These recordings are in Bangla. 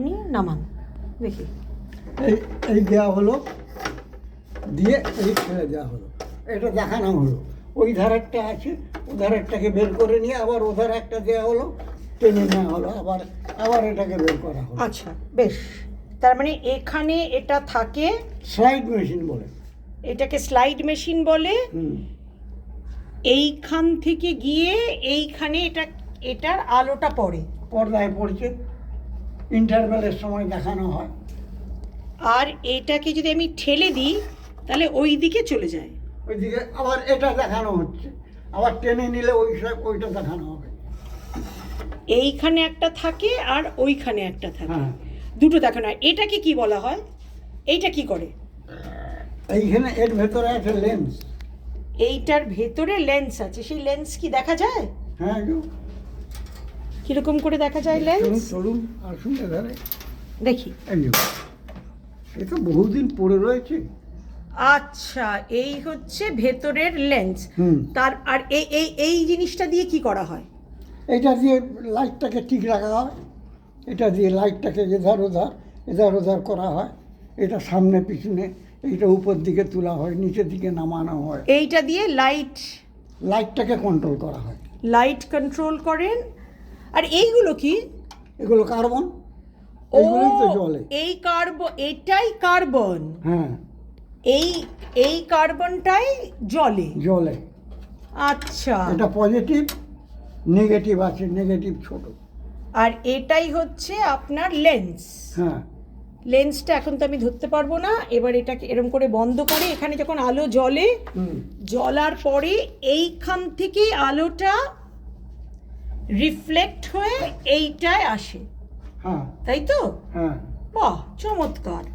নিয়ে নামান দেখি। এই এই দেওয়া হলো, দিয়ে এই ছেড়ে দেওয়া হলো, এটা দেখানো হলো। ওই ধারেরটা আছে, ও ধারেরটাকে বের করে নিয়ে আবার ও ধারে একটা দেওয়া হলো, টেনে নেওয়া হলো, আবার আবার এটাকে বের করা হলো। আচ্ছা বেশ, তার মানে এখানে এটা থাকে, স্লাইড মেশিন বলে। এটাকে স্লাইড মেশিন বলে। এইখান থেকে গিয়ে এইখানে এটার আলোটা পড়ে, পর্দায় পড়ছে, ইন্টারভেলের সময় দেখানো হয়। আর এটাকে যদি আমি ঠেলে দিই তাহলে ওই দিকে চলে যায়। ওইদিকে আবার এটা দেখানো হচ্ছে, আবার টেনে নিলে ওইটা দেখানো হবে। এইখানে একটা থাকে আর ওইখানে একটা থাকে, হ্যাঁ, দুটো দেখানো হয়। এটাকে কি বলা হয়? এইটা কি করে? এইখানে এর ভেতরে আছে লেন্স। এইটার ভেতরে লেন্স আছে, সেই লেন্স কি দেখা যায়? হ্যাঁ, কিরকম করে দেখা যায় চলুন লেন্স? চলুন আসুন এধারে দেখি। এই যে, এ তো বহুদিন পড়ে রয়েছে। আচ্ছা, এই হচ্ছে ভেতরের লেন্স। হুম। তার আর এই এই এই জিনিসটা দিয়ে কি করা হয়? এটা দিয়ে লাইটটাকে ঠিক রাখা হয়, এটা দিয়ে লাইটটাকে এধার ওধার করা হয়। এটা সামনে পিছনে, এইটা উপর দিকে তোলা হয়, নিচের দিকে নামানো হয়। এইটা দিয়ে লাইটটাকে কন্ট্রোল করা হয়। লাইট কন্ট্রোল করেন। আর এইগুলো কি? এগুলো কার্বন, ও, এগুলোই তো জ্বলে। এই এটাই কার্বন। হ্যাঁ, এই কার্বনটাই জ্বলে। জ্বলে। আচ্ছা, এটা পজিটিভ, নেগেটিভ আছে, নেগেটিভ ছোট। আর এটাই হচ্ছে আপনার লেন্স। হ্যাঁ, লেন্সটা এখন তো আমি ধরতে পারবো না, এবার এটাকে এরকম করে বন্ধ করে, এখানে যখন আলো জ্বলে, জ্বলার পরে এইখান থেকে আলোটা রিফ্লেক্ট হয়ে এইটায় আসে, হ্যাঁ, তাই তো? হ্যাঁ। বাহ, চমৎকার।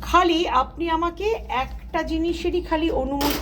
খালি আপনি আমাকে একটা জিনিসেরই খালি অনুমতি